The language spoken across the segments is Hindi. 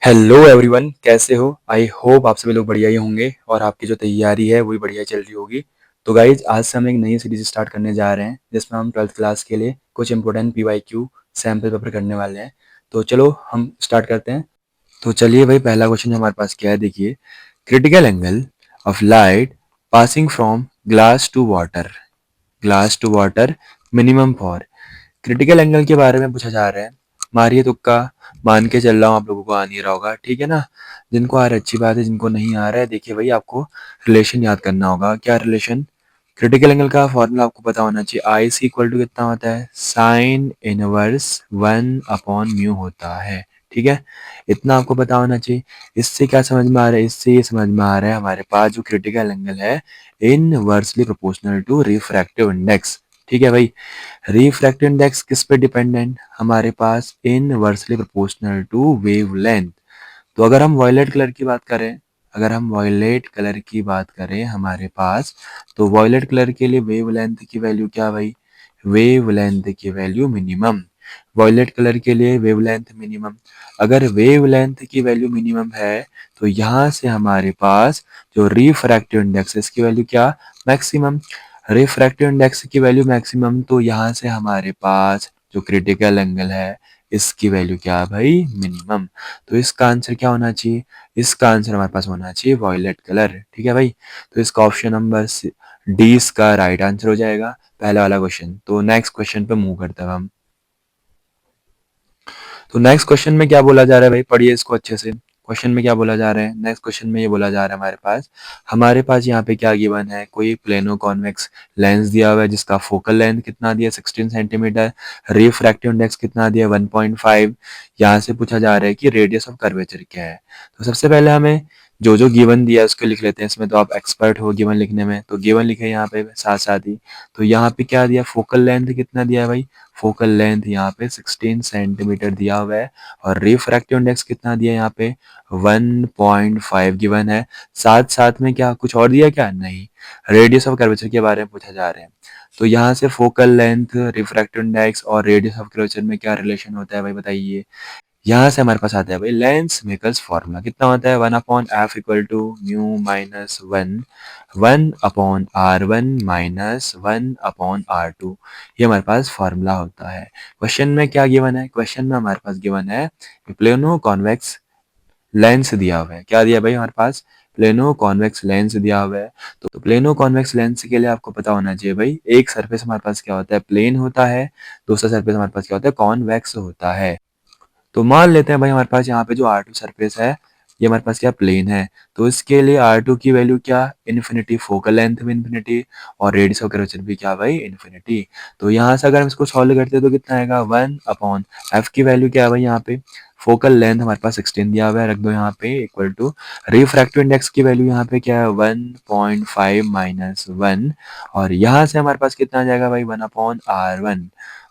हेलो एवरीवन, कैसे हो? आई होप आप सभी लोग बढ़िया ही होंगे और आपकी जो तैयारी है वो भी बढ़िया चल रही होगी। तो गाइज, आज से हम एक नई सीरीज स्टार्ट करने जा रहे हैं जिसमें हम 12th क्लास के लिए कुछ इंपॉर्टेंट पीवाईक्यू सैम्पल पेपर करने वाले हैं। तो चलो हम स्टार्ट करते हैं। तो चलिए भाई, पहला क्वेश्चन हमारे पास क्या है, देखिए। Critical angle of light passing from glass to water minimum for. Critical angle के बारे में पूछा जा रहा है। मारिए तुक्का, मान के चल रहा हूँ आप लोगों को आ नहीं रहा होगा, ठीक है ना। जिनको आ रहा है अच्छी बात है, जिनको नहीं आ रहा है देखिए भाई, आपको रिलेशन याद करना होगा। क्या रिलेशन? क्रिटिकल एंगल का फॉर्मूला आपको पता होना चाहिए। आई सी इक्वल टू कितना होता है? साइन इनवर्स 1/म्यू होता है, ठीक है। इतना आपको पता होना चाहिए। इससे क्या समझ में आ रहा है? इससे ये समझ में आ रहा है हमारे पास जो क्रिटिकल एंगल है inversely proportional to refractive index, ठीक है भाई। रिफ्रैक्टिव इंडेक्स किस पे डिपेंडेंट? हमारे पास इनवर्सली प्रोपोर्शनल टू वेवलेंथ। तो अगर हम वॉयलेट कलर की बात करें हमारे पास, तो वॉयलेट कलर के लिए वेवलेंथ की वैल्यू क्या भाई? वेवलेंथ की वैल्यू मिनिमम। वॉयलेट कलर के लिए वेवलेंथ मिनिमम। अगर वेवलेंथ की वैल्यू मिनिमम है तो यहाँ से हमारे पास जो रिफ्रैक्टिव इंडेक्स है इसकी वैल्यू क्या? मैक्सिमम। रिफ्रैक्टिव इंडेक्स की वैल्यू मैक्सिमम, तो यहाँ से हमारे पास जो क्रिटिकल एंगल है इसकी वैल्यू क्या है भाई? मिनिमम। तो इसका आंसर क्या होना चाहिए? इसका आंसर हमारे पास होना चाहिए वॉयलेट कलर, ठीक है भाई। तो इसका ऑप्शन नंबर डी इसका राइट आंसर हो जाएगा, पहला वाला क्वेश्चन। तो नेक्स्ट क्वेश्चन पे मूव करते हैं हम। तो नेक्स्ट क्वेश्चन में क्या बोला जा रहा है भाई, पढ़िए इसको अच्छे से। क्वेश्चन में क्या बोला जा रहा है? नेक्स्ट क्वेश्चन में ये बोला जा रहा है हमारे पास यहाँ पे क्या गिवन है? कोई प्लेनो कॉन्वेक्स लेंस दिया हुआ है जिसका फोकल लेंथ कितना दिया? 16 सेंटीमीटर। रिफ्रैक्टिव इंडेक्स कितना दिया? 1.5। यहाँ से पूछा जा रहा है कि रेडियस ऑफ कर्वेचर क्या है। तो सबसे पहले हमें जो जो गिवन दिया है उसको लिख लेते हैं। इसमें तो आप एक्सपर्ट हो गिवन लिखने में, तो गिवन लिखे यहाँ पे साथ साथ ही। तो यहाँ पे क्या दिया? फोकल लेंथ कितना दिया है भाई? फोकल लेंथ यहाँ पे 16 सेंटीमीटर दिया हुआ है। और रिफ्रैक्टिव इंडेक्स कितना दिया है यहाँ पे? 1.5 गिवन है। साथ साथ में क्या कुछ और दिया क्या? नहीं। रेडियस ऑफ कर्वेचर के बारे में पूछा जा रहा है। तो यहाँ से फोकल लेंथ, रिफ्रैक्टिव इंडेक्स और रेडियस ऑफ कर्वेचर में क्या रिलेशन होता है भाई, बताइए। यहाँ से हमारे पास आता है भाई लेंस मेकर्स फॉर्मूला। कितना होता है? 1/f equal to mu minus 1/r1 minus 1/r2। ये हमारे पास फॉर्मूला होता है। क्वेश्चन में क्या गिवन है? क्वेश्चन में हमारे पास गिवन है प्लेनो कॉन्वेक्स लेंस दिया हुआ है। क्या दिया भाई हमारे पास? प्लेनो कॉन्वेक्स लेंस दिया हुआ है। तो प्लेनो कॉन्वेक्स लेंस के लिए आपको पता होना चाहिए भाई, एक सरफेस हमारे पास क्या होता है? प्लेन होता है। दूसरा सरफेस हमारे पास क्या होता है? कॉन्वेक्स होता है। तो मान लेते हैं भाई हमारे पास यहाँ पे जो R2 सरफेस है ये हमारे पास क्या प्लेन है। तो इसके लिए R2 की वैल्यू क्या? इन्फिनिटी। फोकल लेंथ भी इन्फिनिटी और रेडियस ऑफ कर्वेचर भी क्या भाई? इन्फिनिटी। तो यहाँ से अगर हम इसको सॉल्व करते हैं तो कितना आएगा? 1/f की वैल्यू क्या है भाई यहाँ पे? फोकल लेंथ हमारे पास 16 दिया हुआ है, रख दो यहाँ पे इक्वल टू। रिफ्रैक्टिव इंडेक्स की वैल्यू यहाँ पे क्या है? 1.5 माइनस 1। और यहाँ से हमारे पास कितना आ जाएगा भाई? 1/r1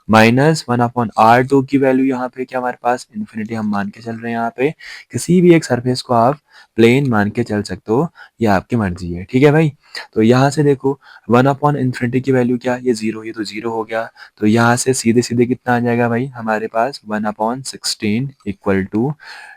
माइनस 1/r2 की वैल्यू यहाँ पे क्या हमारे पास? इन्फिनिटी हम मान के चल रहे हैं। यहाँ पे किसी भी एक सरफेस को आप प्लेन मान के चल सकते हो, ये आपकी मर्जी है, ठीक है भाई। तो यहाँ से देखो 1/इन्फिनिटी की वैल्यू क्या? ये जीरो, ये तो जीरो हो गया। तो यहाँ से सीधे सीधे कितना आ जाएगा भाई हमारे पास? 1/16 इक्वल टू,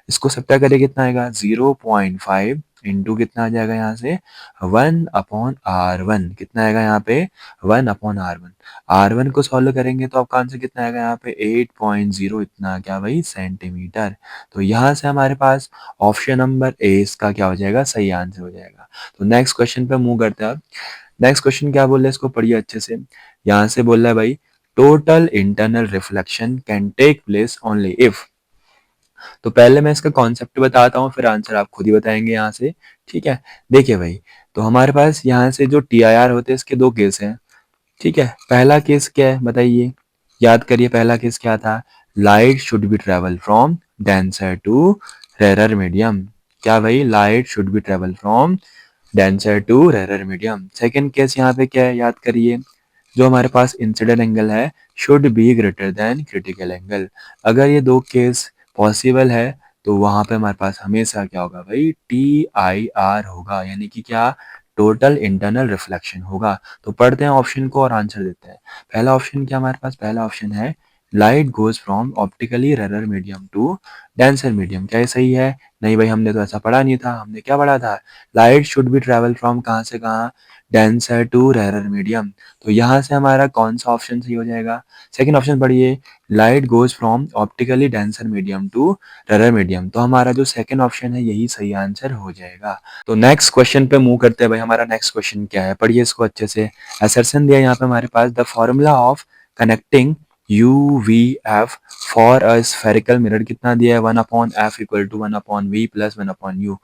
इसको सबट्रैक्ट करें कितना आएगा? 0.5 इंटू कितना आ जाएगा यहाँ से? 1/r1। कितना आएगा यहाँ पे? 1/r1। R1 को सॉल्व करेंगे तो आपका आंसर कितना आएगा यहाँ पे? 8.0 इतना क्या भाई? सेंटीमीटर। तो यहाँ से हमारे पास ऑप्शन नंबर ए इसका क्या हो जाएगा? सही आंसर हो जाएगा। तो नेक्स्ट क्वेश्चन पे मूव करते हैं अब। नेक्स्ट क्वेश्चन क्या बोल रहा है, इसको पढ़िए अच्छे से। यहाँ से बोल रहा है भाई total internal reflection can take place only if. तो पहले मैं इसका कॉन्सेप्ट बताता हूँ, फिर आंसर आप खुद ही बताएंगे यहाँ से, ठीक है। देखिए भाई, तो हमारे पास यहाँ से जो TIR होते हैं इसके दो केस हैं, ठीक है। पहला केस क्या है बताइए, याद करिए पहला केस क्या था? Light should be travel from denser to rarer medium. क्या भाई? Light should be travel from denser to rarer medium. Second case यहाँ पे क्या है, याद करिए, जो हमारे पास इंसिडेंट एंगल है should be greater than critical angle. अगर ये दो केस पॉसिबल है तो वहां पे हमारे पास हमेशा क्या होगा भाई? TIR होगा, यानी कि क्या? टोटल इंटरनल रिफ्लेक्शन होगा। तो पढ़ते हैं ऑप्शन को और आंसर देते हैं। पहला ऑप्शन क्या हमारे पास? पहला ऑप्शन है light goes from optically rare medium to denser medium. क्या ये सही है? नहीं भाई, हमने तो ऐसा पढ़ा नहीं था। हमने क्या पढ़ा था? Light should be travel from कहाँ से कहाँ? Denser to rare medium. तो यहाँ से हमारा कौन सा ऑप्शन सही हो जाएगा? सेकंड ऑप्शन पढ़िए, light goes from optically denser medium to rare medium. तो हमारा जो सेकंड ऑप्शन है यही सही आंसर हो जाएगा। तो नेक्स्ट क्वेश्चन पे मूव करते हैं भाई। हमारा नेक्स्ट क्वेश्चन क्या है, पढ़िए इसको अच्छे से। असर्शन दिया यहाँ पे हमारे पास, the formula of connecting UVF for a spherical mirror कितना दिया है? 1/f equal to 1/v plus 1/u।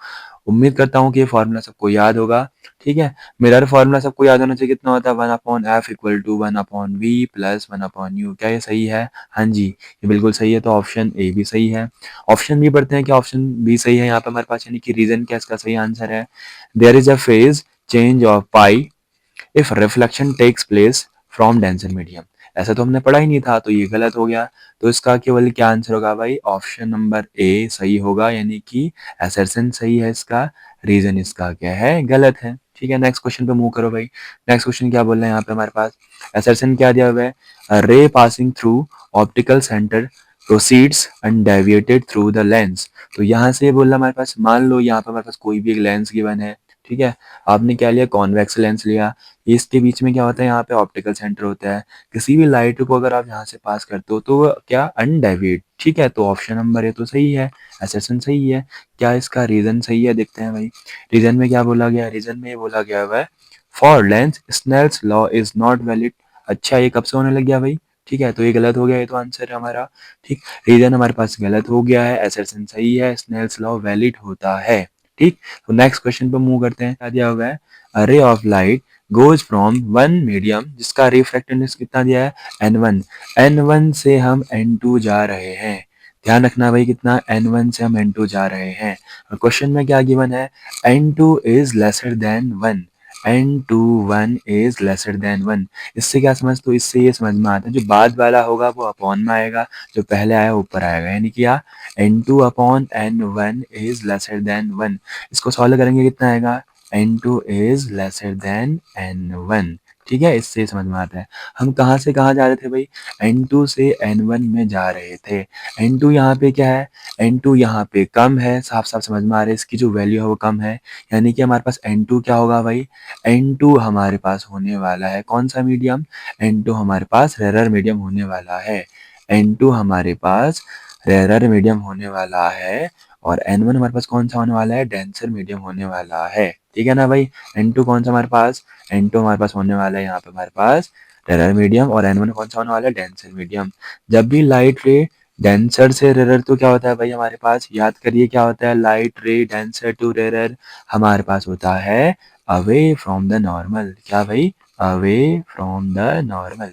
उम्मीद करता हूँ कि ये फॉर्मूला सबको याद होगा। ठीक है, मिरर फॉर्मूला सबको याद होना चाहिए। कितना होता है? 1/f equal to 1/v plus 1/u। क्या ये सही है? हाँ जी, ये बिल्कुल सही है। तो ऑप्शन ए भी सही है। ऑप्शन बी पढ़ते हैं, क्या ऑप्शन बी सही है यहाँ पे हमारे पास? यानी कि रीजन क्या इसका सही आंसर है? There is a phase change of pi if reflection takes place from denser medium. ऐसा तो हमने पढ़ा ही नहीं था, तो ये गलत हो गया। तो इसका केवल क्या आंसर होगा भाई? ऑप्शन नंबर ए सही होगा, यानी कि असर्शन सही है इसका, रीजन इसका क्या है? गलत है। ठीक है, नेक्स्ट क्वेश्चन पे मूव करो भाई। नेक्स्ट क्वेश्चन क्या बोल रहे हैं यहाँ पे हमारे पास? असर्शन क्या दिया हुआ है? रे passing through optical centre proceeds undeviated through the lens. तो यहाँ से ये बोल रहा है हमारे पास, मान लो यहाँ पे हमारे पास कोई भी एक लेंस गिवन है। ठीक है, आपने क्या लिया? कॉन्वेक्स लेंस लिया। इसके बीच में क्या होता है? यहाँ पे ऑप्टिकल सेंटर होता है। किसी भी लाइट को अगर आप यहाँ से पास करते हो तो वो क्या? अनडेविएट। ठीक है, तो ऑप्शन नंबर ए तो सही है, असर्शन सही है। क्या इसका रीजन सही है? देखते हैं भाई। रीजन में क्या बोला गया? रीजन में ये बोला गया हुआ है, for lens Snell's law is not valid. अच्छा, ये कब से होने लग गया भाई? ठीक है, तो ये गलत हो गया, ये तो आंसर है हमारा। ठीक, रीजन हमारे पास गलत हो गया है, असर्शन सही है, स्नेल्स लॉ वैलिड होता है। ठीक, तो नेक्स्ट क्वेश्चन पे मूव करते हैं। क्या दिया हुआ है? A ray of light goes from one medium जिसका रिफ्रैक्टिवनेस कितना दिया है? n1। n1 से हम n2 जा रहे हैं। ध्यान रखना भाई, कितना? n1 से हम n2 जा रहे हैं। और क्वेश्चन में क्या गिवन है? n2 is lesser than 1। n2 1 is lesser than 1। इससे क्या समझ? तो इससे ये समझ में आता है, जो बाद वाला होगा वो अपॉन में आएगा, जो पहले आया ऊपर आएगा। यानी कि n2 upon n1 is lesser than 1। इसको सॉल्व करेंगे, कितना आएगा? n2 is lesser than n1। ठीक है, इससे समझ में आता है। हम कहाँ से कहाँ जा रहे थे भाई? n2 से n1 में जा रहे थे। n2 यहाँ पे क्या है? n2 यहाँ पे कम है, साफ साफ समझ में आ रहा है, इसकी जो वैल्यू है वो कम है। यानी कि हमारे पास n2 क्या होगा भाई? n2 हमारे पास होने वाला है कौन सा मीडियम? n2 हमारे पास रेयर मीडियम होने वाला है। n2 हमारे पास रेयर मीडियम होने वाला है। और n1 हमारे पास कौन सा होने वाला है? डेंसर मीडियम होने वाला है। ठीक है ना भाई? n2 कौन सा हमारे पास? n2 हमारे पास होने वाला है यहाँ पे हमारे पास रेयर मीडियम, और n1 कौन सा होने वाला है? Denser medium. जब भी लाइट रे डेंसर से रेयर, तो क्या होता है भाई हमारे पास? याद करिए, क्या होता है? लाइट रे डेंसर टू रेयर हमारे पास होता है अवे फ्रॉम द नॉर्मल। क्या भाई? Away from the normal.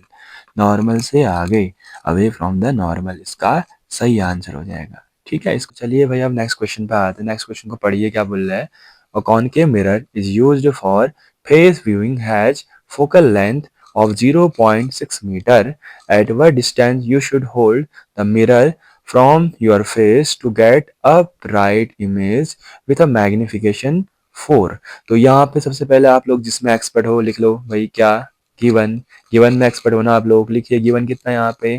Normal से आगे, अवे फ्रॉम द नॉर्मल इसका सही आंसर हो जाएगा। ठीक है, इसको चलिए भाई अब नेक्स्ट क्वेश्चन पे आते हैं। नेक्स्ट क्वेश्चन को पढ़िए, क्या बोल रहा है? A concave mirror is used for face viewing, has focal length of 0.6 meter. At what distance you should hold the mirror from your face to get upright image with a magnification 4। तो यहाँ पे सबसे पहले आप लोग जिसमें एक्सपर्ट हो लिख लो भाई। क्या? गिवन। गिवन में एक्सपर्ट होना आप लोग लिखिए। गिवन कितना यहाँ पे?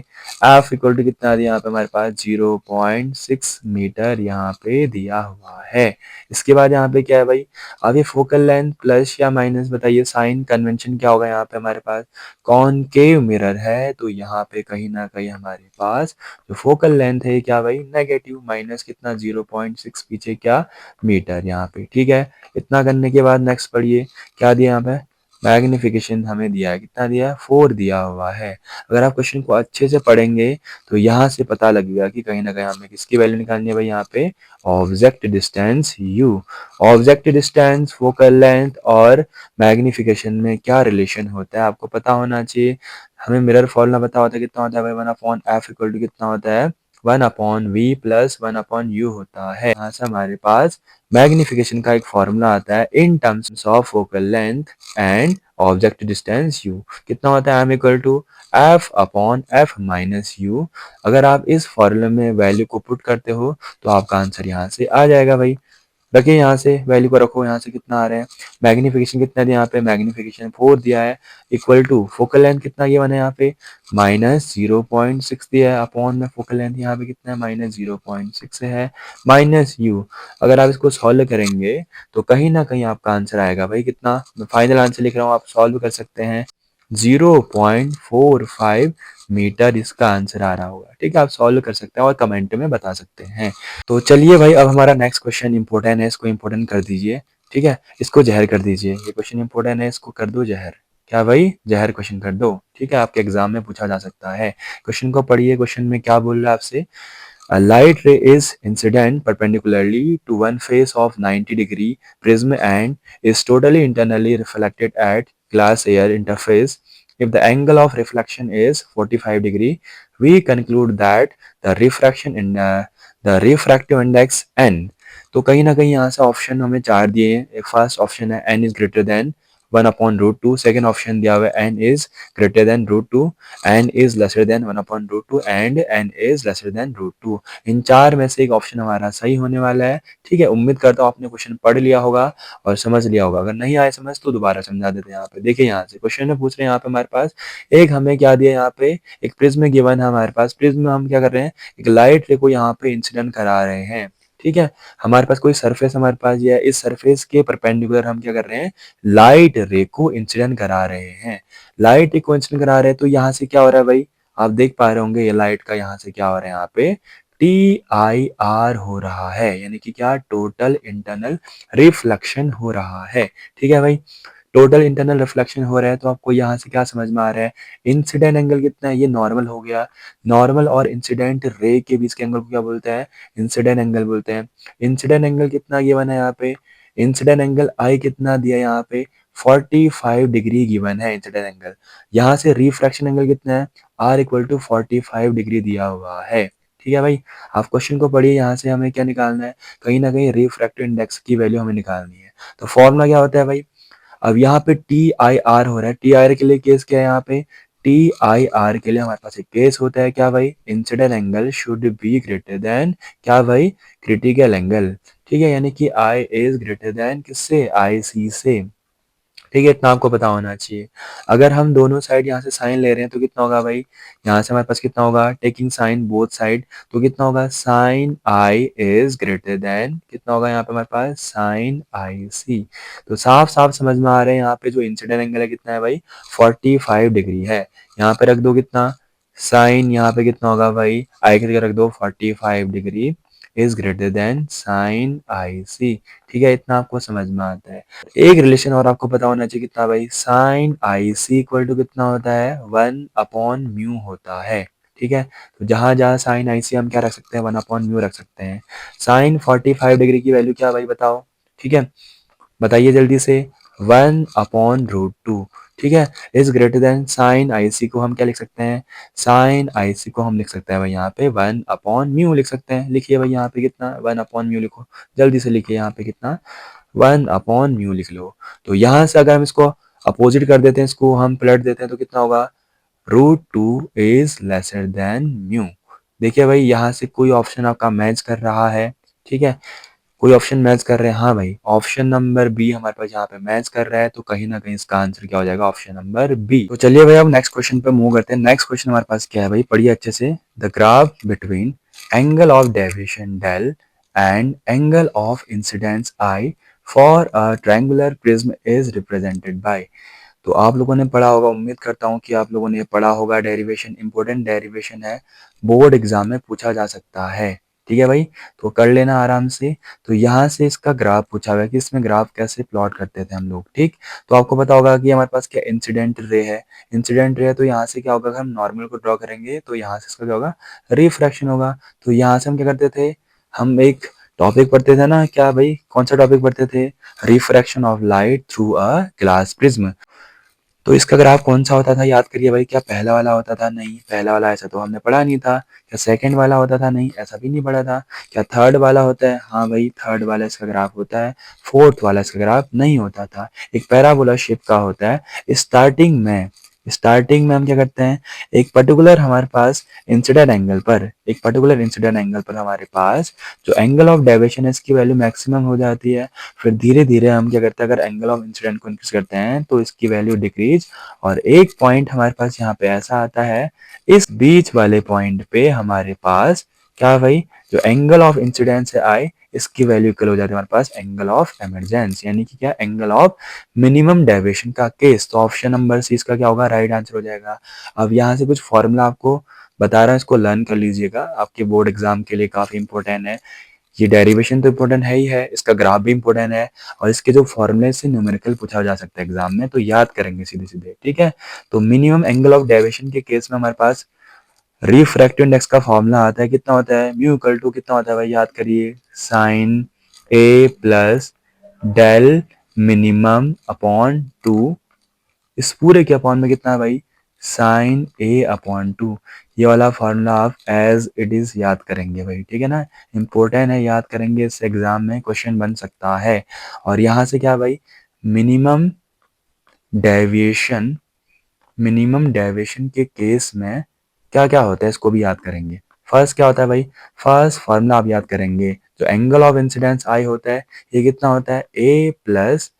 एफ इक्वल टू कितना दिया यहाँ पे हमारे पास? 0.6 मीटर यहाँ पे दिया हुआ है। इसके बाद यहाँ पे क्या है भाई? अब ये फोकल लेंथ प्लस या माइनस, बताइए साइन कन्वेंशन क्या होगा यहाँ पे हमारे पास? कॉनकेव मिरर है तो यहाँ पे कहीं ना कहीं हमारे पास जो फोकल लेंथ है क्या भाई? नेगेटिव। माइनस कितना? 0.6 पीछे क्या? मीटर यहाँ पे। ठीक है, इतना करने के बाद नेक्स्ट पढ़िए, क्या दिया यहाँ पे? मैग्निफिकेशन हमें दिया है, कितना दिया है? 4 दिया हुआ है। अगर आप क्वेश्चन को अच्छे से पढ़ेंगे तो यहाँ से पता लगेगा कि कहीं ना कहीं हमें किसकी वैल्यू निकालनी है भाई यहाँ पे? Object distance u। Object distance, focal length और मैग्निफिकेशन में क्या रिलेशन होता है आपको पता होना चाहिए। हमें मिरर फॉर्मूला पता होता है, कितना होता है भाई? 1/f इक्वल टू कितना होता है? 1/v प्लस 1/u होता है। यहाँ से हमारे पास मैग्निफिकेशन का एक फॉर्मूला आता है in terms of focal length and object distance u। कितना होता है? m equal to f/f minus u। अगर आप इस फॉर्मूले में वैल्यू को पुट करते हो तो आपका आंसर यहाँ से आ जाएगा भाई। रखिए यहाँ से वैल्यू को रखो, यहाँ से कितना आ रहा है, मैग्नीफिकेशन कितना दिया यहाँ पे, मैग्नीफिकेशन 4 दिया है, इक्वल टू फोकल लेंथ कितना गिवन है यहाँ पे -0.6 दिया है, अपॉन में फोकल लेंथ यहाँ पे कितना है -0.6 है, माइनस यू। अगर आप इसको सॉल्व करेंगे तो कहीं ना कहीं आपका आंसर आएगा भाई कितना, मैं फाइनल आंसर लिख रहा हूँ, आप सॉल्व कर सकते हैं, 0.45 मीटर इसका आंसर आ रहा होगा। ठीक है, आप सॉल्व कर सकते हैं और कमेंट में बता सकते हैं। तो चलिए भाई, अब हमारा नेक्स्ट क्वेश्चन इंपॉर्टेंट है, इसको इंपॉर्टेंट कर दीजिए। ठीक है, इसको जहर कर दीजिए, ये क्वेश्चन इंपॉर्टेंट है, इसको कर दो जहर। क्या भाई, जहर क्वेश्चन कर दो। ठीक है, आपके एग्जाम में पूछा जा सकता है। क्वेश्चन को पढ़िए, क्वेश्चन में क्या बोल रहा है आपसे, A light ray is incident perpendicularly to one face of 90-degree prism and is totally internally reflected at glass air interface. If the angle of reflection is 45 degree, we conclude that the the refractive index n. तो कहीं ना कहीं यहाँ से ऑप्शन हमें चार दिए हैं। एक फर्स्ट ऑप्शन है n is greater then 1/√2, second option दिया हुआ है n is greater then √2, n is lesser than 1/√2 and n is lesser than √2। इन चार में से एक ऑप्शन हमारा सही होने वाला है। ठीक है, उम्मीद करता हूँ आपने क्वेश्चन पढ़ लिया होगा और समझ लिया होगा। अगर नहीं आए समझ तो दोबारा समझा देते हैं। यहाँ पे देखिए, यहाँ से क्वेश्चन में पूछ रहे हैं, यहाँ पे हमारे पास एक हमें क्या दिया, यहाँ पे एक प्रिज्म गिवन है हमारे पास। प्रिज्म में हम क्या कर रहे हैं, एक लाइट रे को यहाँ पे इंसिडेंट करा रहे हैं। ठीक है, हमारे पास कोई सरफेस हमारे पास ये है, इस सरफेस के परपेंडिकुलर हम क्या कर रहे हैं, लाइट रे को इंसिडेंट करा रहे हैं। लाइट रे को इंसिडेंट करा रहे हैं, तो यहाँ से क्या हो रहा है भाई, आप देख पा रहे होंगे ये लाइट का यहाँ से क्या हो रहा है, यहाँ पे TIR हो रहा है, यानी कि क्या, टोटल इंटरनल रिफ्लेक्शन हो रहा है। ठीक है भाई, टोटल इंटरनल रिफ्लेक्शन हो रहा है, तो आपको यहाँ से क्या समझ में आ रहा है, इंसिडेंट एंगल कितना है, ये नॉर्मल हो गया। नॉर्मल और इंसिडेंट रे के बीच के एंगल को क्या बोलते हैं, इंसिडेंट एंगल बोलते हैं। इंसिडेंट एंगल कितना गिवन है यहाँ पे, इंसिडेंट एंगल आई कितना दिया यहाँ पे, 45 डिग्री गिवन है इंसिडेंट एंगल। यहाँ से रिफ्रैक्शन एंगल कितना है, R इक्वल टू 45 डिग्री दिया हुआ है। ठीक है भाई, आप क्वेश्चन को पढ़िए, यहाँ से हमें क्या निकालना है, कहीं ना कहीं रिफ्रैक्टिव इंडेक्स की वैल्यू हमें निकालनी है। तो फॉर्मूला क्या होता है भाई, अब यहाँ पे TIR हो रहा है, TIR के लिए केस क्या है, यहाँ पे TIR के लिए हमारे पास एक केस होता है, क्या भाई, incident angle should be greater then, क्या भाई, क्रिटिकल एंगल। ठीक है, यानी कि I इज ग्रेटर देन किससे, IC से। ठीक है, इतना आपको पता होना चाहिए। अगर हम दोनों साइड यहाँ से साइन ले रहे हैं तो कितना होगा भाई, यहाँ से हमारे पास कितना होगा, टेकिंग साइन बोथ साइड, तो कितना होगा, sine i is greater than, कितना होगा यहाँ पे हमारे पास, साइन IC। तो साफ साफ समझ में आ रहे हैं, यहाँ पे जो इंसिडेंट एंगल है कितना है भाई, 45 डिग्री है। यहाँ पे रख दो कितना, साइन, यहाँ पे कितना होगा भाई, आई की जगह रख दो 45 degree is greater than sine IC। ठीक है, इतना आपको समझ में आता है। एक रिलेशन और आपको पता होना चाहिए, कितना भाई, साइन IC इक्वल टू कितना होता है, 1/μ होता है। ठीक है, तो जहां जहां साइन IC हम क्या रख सकते हैं, 1/μ रख सकते हैं। साइन 45 डिग्री की वैल्यू क्या भाई बताओ। ठीक है, बताइए जल्दी से, 1/√2। ठीक है, is greater than sine IC को हम क्या लिख सकते हैं, साइन IC को हम लिख सकते हैं भाई यहाँ पे 1/μ लिख सकते हैं। लिखिए भाई यहाँ पे कितना, 1/μ लिखो, जल्दी से लिखिए यहाँ पे कितना, 1/μ लिख लो। तो यहाँ से अगर हम इसको अपोजिट कर देते हैं, इसको हम पलट देते हैं, तो कितना होगा, √2 इज लेसर देन म्यू। देखिए भाई, यहाँ से कोई ऑप्शन आपका मैच कर रहा है। ठीक है, कोई ऑप्शन मैच कर रहे हैं, हाँ भाई, ऑप्शन नंबर बी हमारे पास यहाँ पे मैच कर रहा है, तो कहीं ना कहीं इसका आंसर क्या हो जाएगा, ऑप्शन नंबर बी। तो चलिए भाई, अब नेक्स्ट क्वेश्चन पे मूव करते हैं। नेक्स्ट क्वेश्चन हमारे पास क्या है भाई, पढ़िए अच्छे से, the graph between angle of deviation del and angle of incidence i for a triangular prism is represented by. तो आप लोगों ने पढ़ा होगा, उम्मीद करता हूँ कि आप लोगों ने पढ़ा होगा, डेरिवेशन, इंपॉर्टेंट डेरिवेशन है, बोर्ड एग्जाम में पूछा जा सकता है। ठीक है भाई, तो कर लेना आराम से। तो यहाँ से इसका ग्राफ पूछा हुआ है कि इसमें ग्राफ कैसे प्लॉट करते थे हम लोग। ठीक, तो आपको पता होगा कि हमारे पास क्या इंसिडेंट रे है, इंसिडेंट रे है, तो यहाँ से क्या होगा, अगर हम नॉर्मल को ड्रॉ करेंगे तो यहाँ से इसका क्या होगा, रिफ्रैक्शन होगा। तो यहाँ से हम क्या करते थे, हम एक टॉपिक पढ़ते थे ना, क्या भाई, कौन सा टॉपिक पढ़ते थे, refraction of light through a glass prism. तो इसका ग्राफ कौन सा होता था, याद करिए भाई, क्या पहला वाला होता था, नहीं, पहला वाला ऐसा तो हमने पढ़ा नहीं था। क्या सेकंड वाला होता था, नहीं, ऐसा भी नहीं पढ़ा था। क्या थर्ड वाला होता है, हाँ भाई, थर्ड वाला इसका ग्राफ होता है। फोर्थ वाला इसका ग्राफ नहीं होता था। एक पैराबोला शेप का होता है, स्टार्टिंग में स्टार्टिंग में हम क्या करते हैं, एक पर्टिकुलर हमारे पास इंसिडेंट एंगल पर, एक पर्टिकुलर इंसिडेंट एंगल पर हमारे पास जो एंगल ऑफ डेविएशन है इसकी वैल्यू मैक्सिमम हो जाती है। फिर धीरे धीरे हम क्या करते हैं, अगर एंगल ऑफ इंसिडेंट को इंक्रीज करते हैं तो इसकी वैल्यू डिक्रीज, और एक पॉइंट हमारे पास यहाँ पे ऐसा आता है, इस बीच वाले पॉइंट पे हमारे पास क्या भाई, जो एंगल ऑफ इंसिडेंस है आई, इसकी वैल्यू इक्वल हो जाती है हमारे पास एंगल ऑफ एमरजेंस, यानी कि क्या, एंगल ऑफ मिनिमम डेविएशन का केस। तो ऑप्शन नंबर सी इसका क्या होगा, राइट आंसर हो जाएगा। अब यहाँ से कुछ फॉर्मूला आपको बता रहा है, इसको लर्न कर लीजिएगा, आपके बोर्ड एग्जाम के लिए काफी इंपॉर्टेंट है। ये डेरिवेशन तो इंपॉर्टेंट है ही है, इसका ग्राफ भी इंपॉर्टेंट है, और इसके जो फॉर्मूले से न्यूमेरिकल पूछा जा सकता है एग्जाम में, तो याद करेंगे सीधे सीधे, ठीक है। तो मिनिमम एंगल ऑफ डेविएशन के केस में हमारे पास रिफ्रैक्टिव इंडेक्स का फॉर्मूला आता है, कितना होता है, म्यू इक्वल टू कितना होता है भाई, याद करिए, sine A plus del minimum upon two, इस पूरे के अपॉन में कितना है भाई, साइन ए अपॉन टू। ये वाला फॉर्मूला आप एज इट इज याद करेंगे भाई, ठीक है ना, इंपॉर्टेंट है, याद करेंगे, इस एग्जाम में क्वेश्चन बन सकता है। और यहाँ से क्या भाई, मिनिमम डेविएशन, मिनिमम डेविएशन के केस में क्या क्या होता है इसको भी याद करेंगे। फर्स्ट क्या होता है भाई, फर्स्ट फॉर्मूला आप याद करेंगे, जो एंगल ऑफ इंसिडेंस आई होता है ये कितना होता है, A plus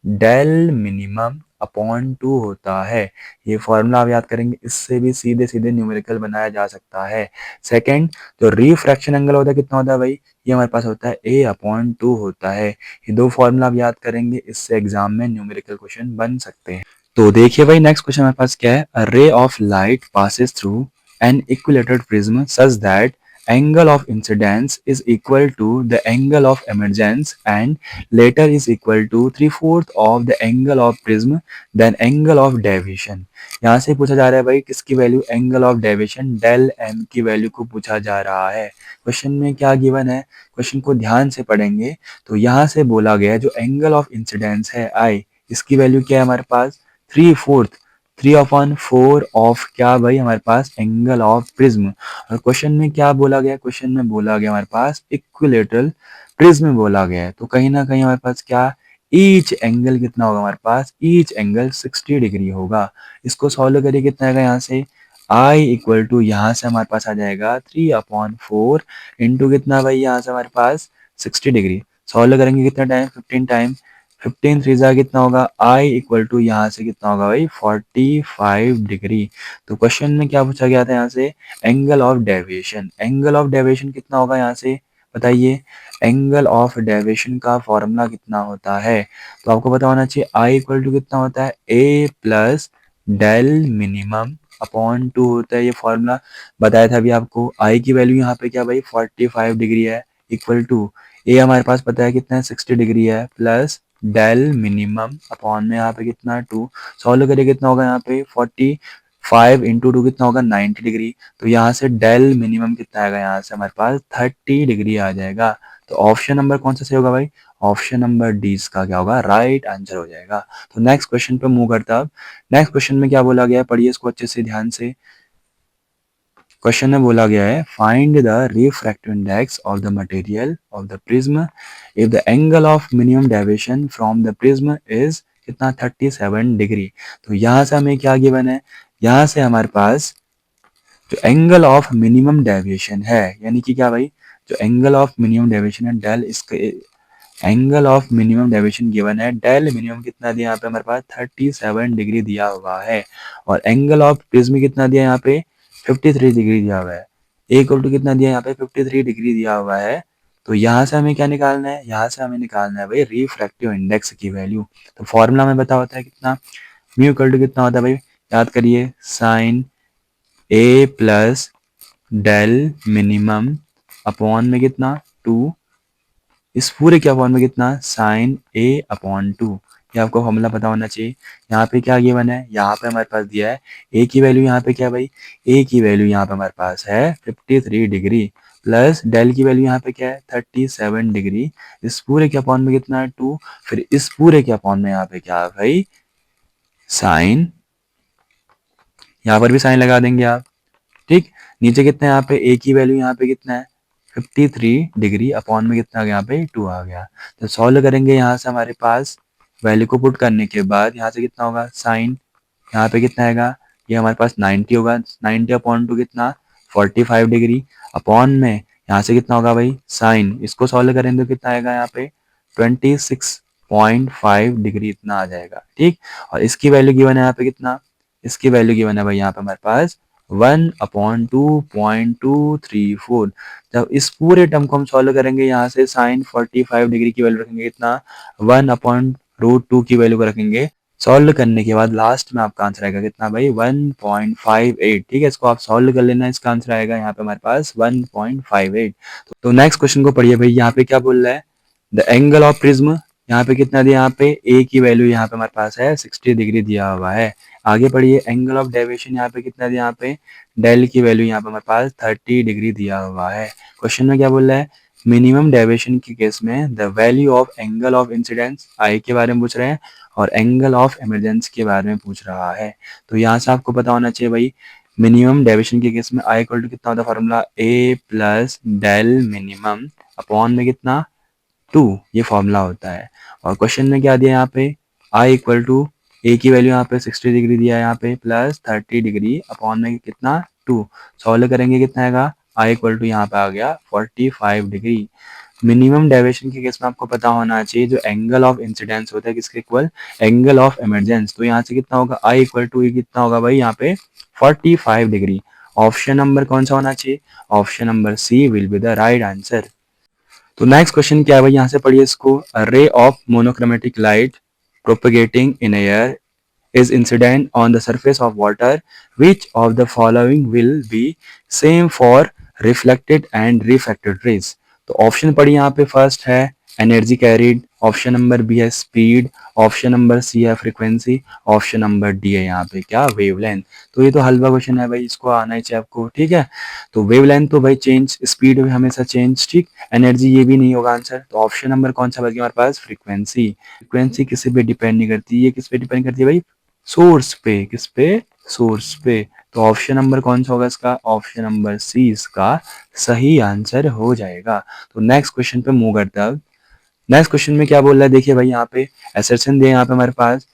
del minimum upon two होता है। ये फॉर्मूला आप याद करेंगे, इससे भी सीधे सीधे न्यूमेरिकल बनाया जा सकता है। सेकंड, जो रिफ्रैक्शन एंगल होता है कितना होता है भाई, ये हमारे पास होता है ए अपॉन टू होता है। ये दो फॉर्मूला आप याद करेंगे, इससे एग्जाम में न्यूमेरिकल क्वेश्चन बन सकते हैं। तो देखिए भाई, नेक्स्ट क्वेश्चन हमारे पास क्या है, a ray of light passes through an equilateral prism such that angle of incidence is equal to the angle of emergence and later is equal to 3/4 of the angle of prism then angle of deviation। यहाँ से पूछा जा रहा है भाई किसकी value, angle of deviation del m की वैल्यू को पूछा जा रहा है। क्वेश्चन में क्या गिवन है, क्वेश्चन को ध्यान से पढ़ेंगे तो यहाँ से बोला गया है जो एंगल ऑफ इंसिडेंस है आई, इसकी वैल्यू क्या है हमारे पास, 3/4, 3/4 ऑफ क्या भाई हमारे पास, एंगल ऑफ प्रिज्म। और क्वेश्चन में क्या बोला गया, क्वेश्चन में बोला गया हमारे पास इक्विलेटरल प्रिज्म बोला गया है, तो कहीं ना कहीं हमारे पास क्या, ईच एंगल कितना होगा हमारे पास, ईच एंगल 60 डिग्री होगा। इसको सॉल्व करिए, कितना आएगा यहाँ से, I इक्वल टू यहाँ से हमारे पास आ जाएगा 3/4 इंटू कितना भाई, यहाँ से हमारे पास 60 डिग्री। सॉल्व करेंगे कितना टाइम, 15 टाइम, 15 थ्री जा कितना होगा, I इक्वल टू यहाँ से कितना होगा भाई, 45 डिग्री। तो क्वेश्चन में क्या पूछा गया था यहाँ से, angle of deviation, angle of deviation कितना होगा यहाँ से बताइए, एंगल ऑफ डेविएशन का फॉर्मूला कितना होता है, तो आपको पता होना चाहिए, I इक्वल टू कितना होता है, A plus del minimum upon two होता है, ये फॉर्मूला बताया था अभी आपको। I की वैल्यू यहाँ पे क्या भाई 45 डिग्री है, इक्वल टू ए हमारे पास पता है कितना है 60 डिग्री है, प्लस डेल मिनिमम अपॉन में यहाँ पे कितना 2, सॉल्व करिए कितना होगा यहाँ पे 45 इंटू 2 कितना होगा 90 डिग्री। तो यहाँ से डेल मिनिमम कितना आएगा, यहाँ से हमारे पास 30 डिग्री आ जाएगा। तो ऑप्शन नंबर कौन सा सही होगा भाई, ऑप्शन नंबर डी इसका क्या होगा, राइट आंसर हो जाएगा। तो नेक्स्ट क्वेश्चन पे मूव करता अब। नेक्स्ट क्वेश्चन में क्या बोला गया है, पढ़िए इसको अच्छे से ध्यान से। क्वेश्चन में बोला गया है, find the refractive index of the material of the prism if the angle of minimum deviation from the prism is कितना 37 डिग्री। तो यहाँ से हमें क्या गिवन है, यहाँ से हमारे पास जो एंगल ऑफ मिनिमम डेविएशन है, यानी कि क्या भाई, जो एंगल ऑफ मिनिमम डेविएशन है डेल, इसके angle of minimum deviation given है, डेल मिनिमम कितना दिया यहाँ पे हमारे पास 37 डिग्री दिया हुआ है, और एंगल ऑफ प्रिज्म कितना दिया यहाँ पे 53 डिग्री दिया हुआ है, ए इक्वल टू कितना दिया यहाँ पे 53 डिग्री दिया हुआ है। तो यहाँ से हमें क्या निकालना है, यहाँ से हमें निकालना है भाई रिफ्रैक्टिव इंडेक्स की वैल्यू। तो फॉर्मूला में बता होता है कितना, म्यू इक्वल टू कितना होता है भाई, याद करिए, sine A plus del minimum upon में कितना 2, इस पूरे के अपॉन में कितना, साइन ए अपॉन 2। ये आपको फॉर्मूला पता होना चाहिए। यहाँ पे क्या गिवन है, यहाँ पे हमारे पास दिया है ए की वैल्यू, यहाँ पे क्या भाई, ए की वैल्यू यहाँ पे हमारे पास है 53 डिग्री, प्लस डेल की वैल्यू यहाँ पे क्या है 37 डिग्री, इस पूरे के अपॉन में कितना है 2, फिर इस पूरे के अपॉन में यहाँ पे क्या है भाई, साइन, यहाँ पर भी साइन लगा देंगे आप, ठीक। नीचे कितना है यहाँ पे, ए की वैल्यू यहाँ पे कितना है 53 डिग्री, अपॉन में कितना आ गया यहाँ पे 2 आ गया। तो सॉल्व करेंगे यहाँ से हमारे पास वैल्यू को पुट करने के बाद यहाँ से कितना होगा, साइन, यहाँ पे कितना आएगा, ये हमारे पास 90 होगा, 90 अपॉन टू कितना 45 डिग्री, अपॉन में यहाँ से कितना होगा भाई साइन, इसको सॉल्व करेंगे तो कितना आएगा यहाँ पे 26.5 डिग्री इतना आ जाएगा, ठीक। और इसकी वैल्यू गिवन है यहाँ पे कितना, इसकी वैल्यू गिवन है भाई यहाँ पे हमारे पास 1/2.234। जब इस पूरे टर्म को हम सॉल्व करेंगे, यहाँ से साइन 45 डिग्री की वैल्यू रखेंगे कितना 1/√2 की वैल्यू को रखेंगे, सॉल्व करने के बाद लास्ट में आपका आंसर आएगा कितना भाई 1.58, ठीक है। इसको आप सॉल्व कर लेना, इसका आंसर आएगा यहाँ पे हमारे पास 1.58। तो नेक्स्ट क्वेश्चन को पढ़िए भाई, यहाँ पे क्या बोल रहा है, द एंगल ऑफ प्रिज्म, यहाँ पे कितना दिया, यहाँ पे ए की वैल्यू यहाँ पे हमारे पास है 60 डिग्री दिया हुआ है। आगे पढ़िए, एंगल ऑफ डेविएशन यहाँ पे कितना दिया, यहाँ पे डेल की वैल्यू यहाँ पे हमारे पास 30 डिग्री दिया हुआ है। क्वेश्चन में क्या बोल रहा है, मिनिमम डेविएशन के केस में the value of angle of incidence I के बारे में पूछ रहे हैं और एंगल ऑफ इमरजेंस के बारे में पूछ रहा है। तो यहाँ से आपको पता होना चाहिए भाई, मिनिमम डेविएशन के केस में आई इक्वल टू कितना होता है फॉर्मूला, ए प्लस डेल मिनिमम अपॉन में कितना 2, ये फॉर्मूला होता है। और क्वेश्चन में क्या दिया यहाँ पे, आई इक्वल टू ए की वैल्यू यहाँ पे 60 डिग्री दिया है यहाँ पे प्लस 30 डिग्री अपॉन में कितना 2, सॉल्व करेंगे कितना आएगा, आई इक्वल टू यहाँ पे आ गया 45 डिग्री। मिनिमम डेविएशन के केस में आपको पता होना चाहिए जो एंगल ऑफ इंसिडेंस होता है किसके इक्वल, एंगल ऑफ इमरजेंस। तो यहाँ से कितना होगा, आई इक्वल टू कितना होगा भाई यहाँ पे 45 डिग्री। ऑप्शन नंबर कौन सा होना चाहिए, option number C will be the right answer. तो नेक्स्ट क्वेश्चन क्या है भाई, यहाँ से पढ़िए इसको, a ray of monochromatic light propagating in air is incident on the surface of water, which of the following will be same for reflected and refracted rays। तो ऑप्शन पढ़िए यहाँ पे, फर्स्ट है energy carried, option number B है स्पीड, ऑप्शन नंबर सी है फ्रीक्वेंसी, ऑप्शन नंबर डी है यहाँ पे क्या वेवलेंथ। तो ये तो हल्का क्वेश्चन है भाई, इसको आना ही चाहिए आपको, ठीक है। तो वेवलेंथ तो भाई चेंज, स्पीड भी हमेशा चेंज, ठीक। एनर्जी ये भी नहीं होगा आंसर, तो ऑप्शन नंबर कौन सा बच गया हमारे पास, फ्रीक्वेंसी। फ्रीक्वेंसी किसी पे डिपेंड नहीं करती, ये किस पे डिपेंड करती है भाई, सोर्स पे, किस पे, सोर्स पे। तो ऑप्शन नंबर कौन सा होगा इसका, ऑप्शन नंबर सी इसका सही आंसर हो जाएगा। तो नेक्स्ट क्वेश्चन पे मूव करते हैं। नेक्स्ट क्वेश्चन में क्या बोल रहा है, देखिए भाई यहाँ पे असर्शन दिया यहाँ पे हमारे पास,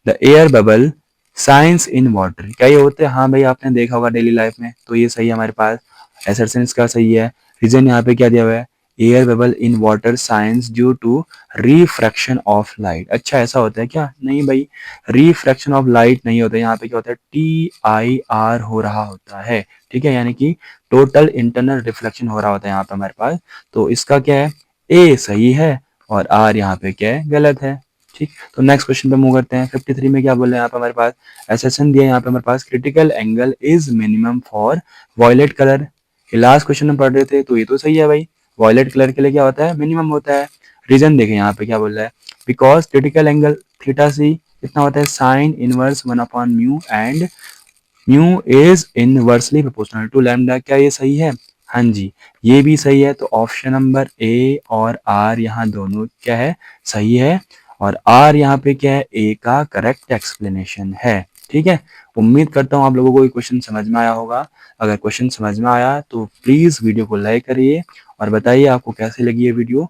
the air bubble shines in water, क्या ये होते हैं, हाँ भाई आपने देखा होगा डेली लाइफ में, तो ये सही है हमारे पास, असर्शन इसका सही है। रीजन यहाँ पे क्या दिया हुआ है, air bubble in water shines due to refraction of light. अच्छा ऐसा होता है क्या, नहीं भाई, रिफ्रैक्शन ऑफ लाइट नहीं होता है, यहाँ पे क्या होता है TIR हो रहा होता है, ठीक है, यानी कि टोटल इंटरनल रिफ्लेक्शन हो रहा होता है यहाँ पे हमारे पास। तो इसका क्या है, ए सही है और आर यहाँ पे क्या है, गलत है, ठीक। तो नेक्स्ट क्वेश्चन पे मूव करते हैं। 53 में क्या बोल रहे हैं यहाँ पे हमारे पास, एसेशन दिया है यहाँ पे हमारे पास, critical angle is minimum for violet colour. Last question में पढ़ रहे थे, तो ये तो सही है भाई, वॉयलेट कलर के लिए क्या होता है, मिनिमम होता है। रीजन देखें यहाँ पे क्या बोल रहा है, because critical angle theta C कितना होता है, sine inverse 1/μ and mu is inversely proportional to lambda. क्या ये सही है, हाँ जी ये भी सही है। तो ऑप्शन नंबर ए और आर यहाँ दोनों क्या है, सही है, और आर यहाँ पे क्या है, ए का करेक्ट एक्सप्लेनेशन है, ठीक है। उम्मीद करता हूँ आप लोगों को ये क्वेश्चन समझ में आया होगा। अगर क्वेश्चन समझ में आया तो प्लीज वीडियो को लाइक करिए और बताइए आपको कैसे लगी ये वीडियो।